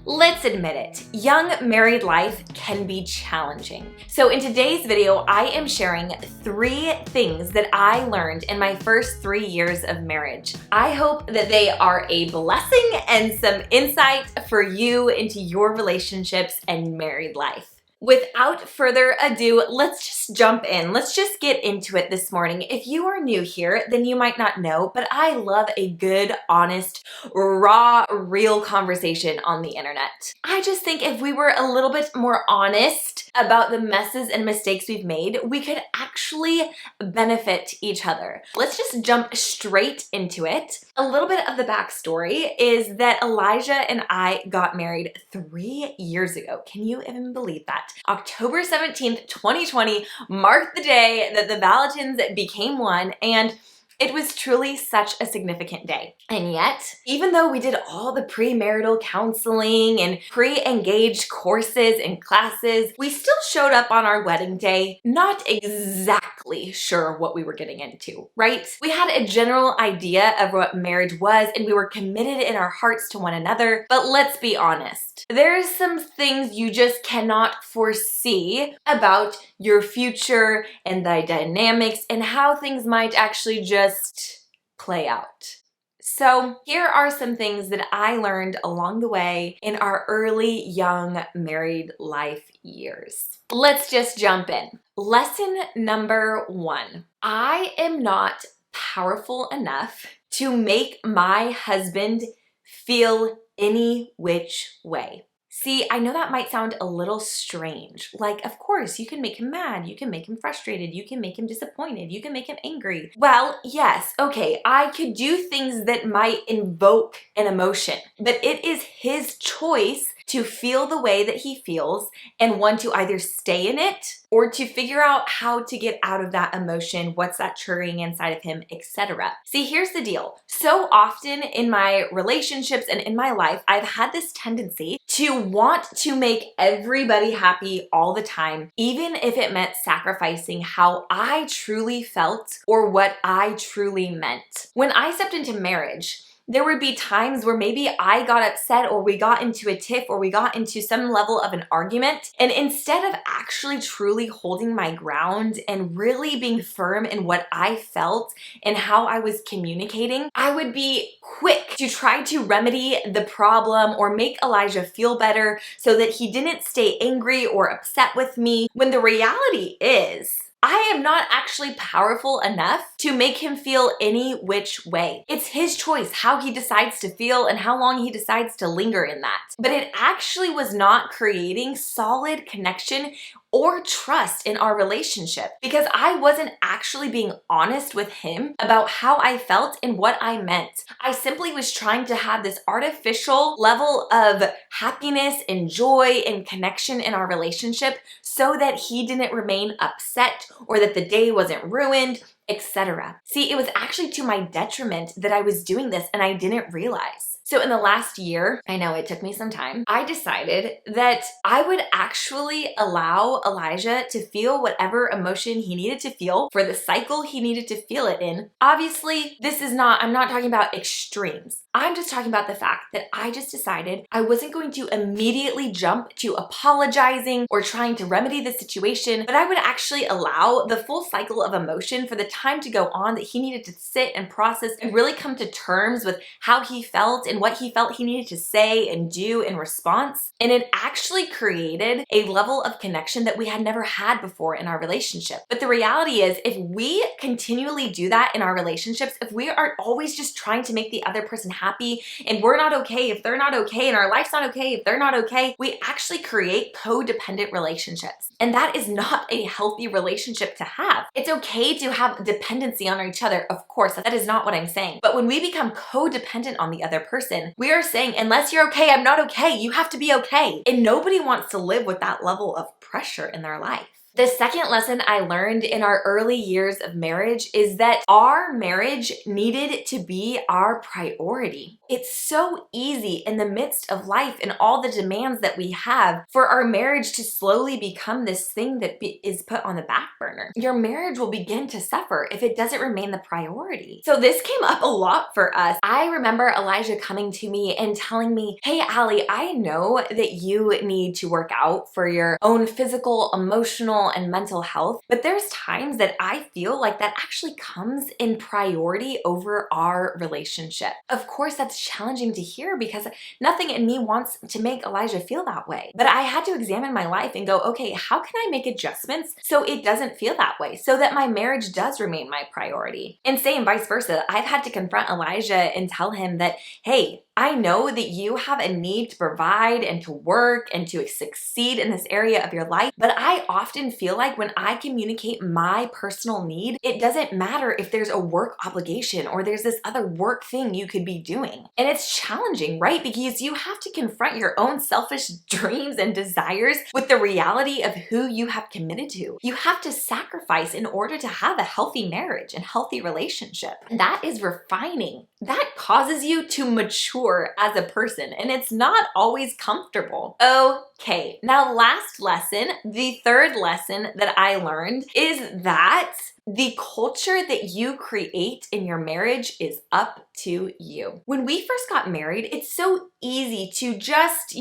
Let's admit it, young married life can be challenging. So in today's video, I am sharing 3 things that I learned in my first 3 years of marriage. I hope that they are a blessing and some insight for you into your relationships and married life. Without further ado, let's just jump in. Let's just get into it this morning. If you are new here, then you might not know, but I love a good, honest, raw, real conversation on the internet. I just think if we were a little bit more honest about the messes and mistakes we've made, we could actually benefit each other. Let's just jump straight into it. A little bit of the backstory is that Elijah and I got married 3 years ago. Can you even believe that? October 17th, 2020 marked the day that the Valentins became one, and it was truly such a significant day. And yet, even though we did all the premarital counseling and pre-engaged courses and classes, we still showed up on our wedding day not exactly sure what we were getting into, right? We had a general idea of what marriage was and we were committed in our hearts to one another, but let's be honest. There's some things you just cannot foresee about your future and the dynamics and how things might actually just play out. So here are some things that I learned along the way in our early young married life years. Let's just jump in. Lesson number 1. I am not powerful enough to make my husband feel any which way. See, I know that might sound a little strange. Like, of course, you can make him mad, you can make him frustrated, you can make him disappointed, you can make him angry. Well, yes, okay, I could do things that might invoke an emotion, but it is his choice to feel the way that he feels and want to either stay in it or to figure out how to get out of that emotion, what's that triggering inside of him, etc. See, here's the deal. So often in my relationships and in my life, I've had this tendency to want to make everybody happy all the time, even if it meant sacrificing how I truly felt or what I truly meant. When I stepped into marriage, there would be times where maybe I got upset or we got into a tiff or we got into some level of an argument, and instead of actually truly holding my ground and really being firm in what I felt and how I was communicating, I would be quick to try to remedy the problem or make Elijah feel better so that he didn't stay angry or upset with me, when the reality is, I am not actually powerful enough to make him feel any which way. It's his choice how he decides to feel and how long he decides to linger in that. But it actually was not creating solid connection or trust in our relationship because I wasn't actually being honest with him about how I felt and what I meant. I simply was trying to have this artificial level of happiness and joy and connection in our relationship so that he didn't remain upset or that the day wasn't ruined, etc. See, it was actually to my detriment that I was doing this and I didn't realize. So in the last year, I know it took me some time, I decided that I would actually allow Elijah to feel whatever emotion he needed to feel for the cycle he needed to feel it in. Obviously, I'm not talking about extremes. I'm just talking about the fact that I just decided I wasn't going to immediately jump to apologizing or trying to remedy the situation, but I would actually allow the full cycle of emotion for the time to go on that he needed to sit and process and really come to terms with how he felt and what he felt he needed to say and do in response. And it actually created a level of connection that we had never had before in our relationship. But the reality is, if we continually do that in our relationships, if we are always just trying to make the other person happy and we're not okay if they're not okay and our life's not okay if they're not okay, we actually create codependent relationships. And that is not a healthy relationship to have. It's okay to have dependency on each other, of course, that is not what I'm saying. But when we become codependent on the other person, we are saying, unless you're okay, I'm not okay. You have to be okay. And nobody wants to live with that level of pressure in their life. The second lesson I learned in our early years of marriage is that our marriage needed to be our priority. It's so easy in the midst of life and all the demands that we have for our marriage to slowly become this thing that is put on the back burner. Your marriage will begin to suffer if it doesn't remain the priority. So this came up a lot for us. I remember Elijah coming to me and telling me, hey, Allie, I know that you need to work out for your own physical, emotional, and mental health, but there's times that I feel like that actually comes in priority over our relationship. Of course, that's challenging to hear because nothing in me wants to make Elijah feel that way. But I had to examine my life and go, okay, how can I make adjustments so it doesn't feel that way, so that my marriage does remain my priority? And same vice versa. I've had to confront Elijah and tell him that, hey, I know that you have a need to provide and to work and to succeed in this area of your life, but I often feel like when I communicate my personal need, it doesn't matter if there's a work obligation or there's this other work thing you could be doing. And it's challenging, right? Because you have to confront your own selfish dreams and desires with the reality of who you have committed to. You have to sacrifice in order to have a healthy marriage and healthy relationship. That is refining. That causes you to mature as a person, and it's not always comfortable. Okay, now last lesson, the third lesson that I learned is that the culture that you create in your marriage is up to you. When we first got married, it's so easy to just,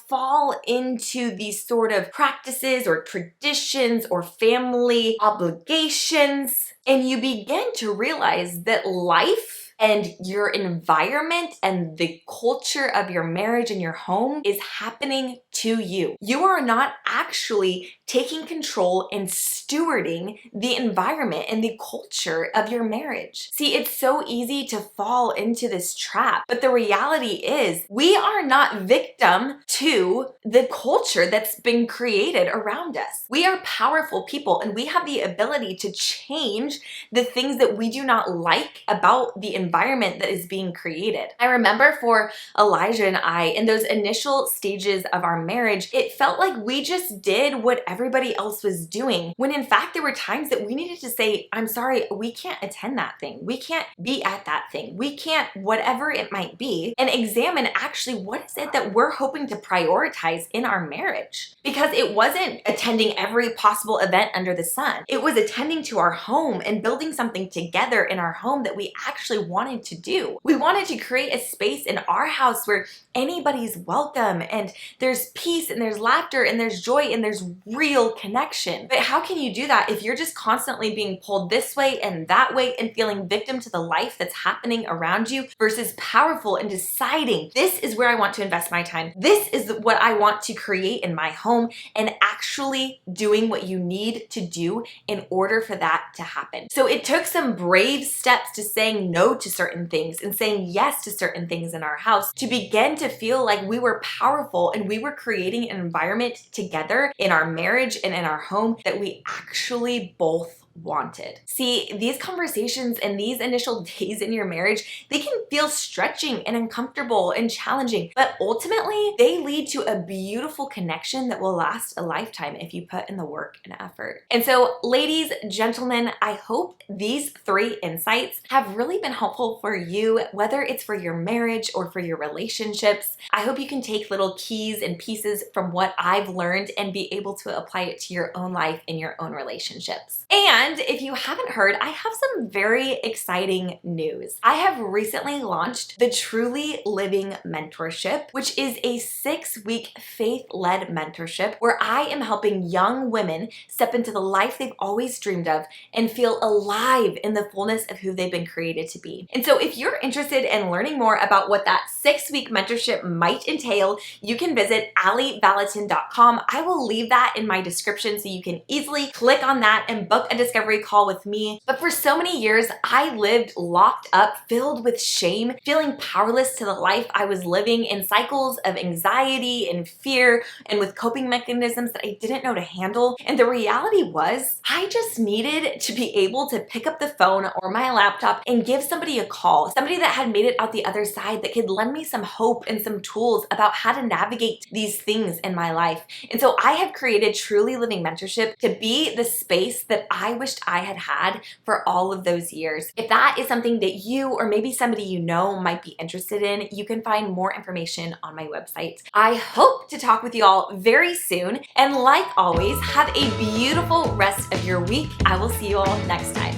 fall into these sort of practices or traditions or family obligations, and you begin to realize that life and your environment and the culture of your marriage and your home is happening to you. You are not actually taking control and stewarding the environment and the culture of your marriage. See, it's so easy to fall into this trap, but the reality is we are not victim to the culture that's been created around us. We are powerful people and we have the ability to change the things that we do not like about the environment that is being created. I remember for Elijah and I, in those initial stages of our marriage, it felt like we just did what everybody else was doing, when in fact there were times that we needed to say, I'm sorry, we can't attend that thing. We can't be at that thing. We can't, whatever it might be, and examine actually what is it that we're hoping to prioritize in our marriage. Because it wasn't attending every possible event under the sun. It was attending to our home and building something together in our home that we actually wanted to do. We wanted to create a space in our house where anybody's welcome and there's peace and there's laughter and there's joy and there's real connection. But how can you do that if you're just constantly being pulled this way and that way and feeling victim to the life that's happening around you versus powerful and deciding, this is where I want to invest my time. This is what I want to create in my home, and actually doing what you need to do in order for that to happen. So it took some brave steps to saying no to certain things and saying yes to certain things in our house to begin to feel like we were powerful and we were creating an environment together in our marriage and in our home that we actually both wanted. See, these conversations and these initial days in your marriage, they can feel stretching and uncomfortable and challenging, but ultimately they lead to a beautiful connection that will last a lifetime if you put in the work and effort. And so, ladies, gentlemen, I hope these 3 insights have really been helpful for you, whether it's for your marriage or for your relationships. I hope you can take little keys and pieces from what I've learned and be able to apply it to your own life and your own relationships. And if you haven't heard, I have some very exciting news. I have recently launched the Truly Living Mentorship, which is a 6-week faith-led mentorship where I am helping young women step into the life they've always dreamed of and feel alive in the fullness of who they've been created to be. And so if you're interested in learning more about what that 6-week mentorship might entail, you can visit allievalentin.com. I will leave that in my description so you can easily click on that and book a discussion discovery call with me. But for so many years, I lived locked up, filled with shame, feeling powerless to the life I was living, in cycles of anxiety and fear and with coping mechanisms that I didn't know to handle. And the reality was, I just needed to be able to pick up the phone or my laptop and give somebody a call, somebody that had made it out the other side, that could lend me some hope and some tools about how to navigate these things in my life. And so I have created Truly Living Mentorship to be the space that I wished I had had for all of those years. If that is something that you or maybe somebody you know might be interested in, you can find more information on my website. I hope to talk with you all very soon. And like always, have a beautiful rest of your week. I will see you all next time.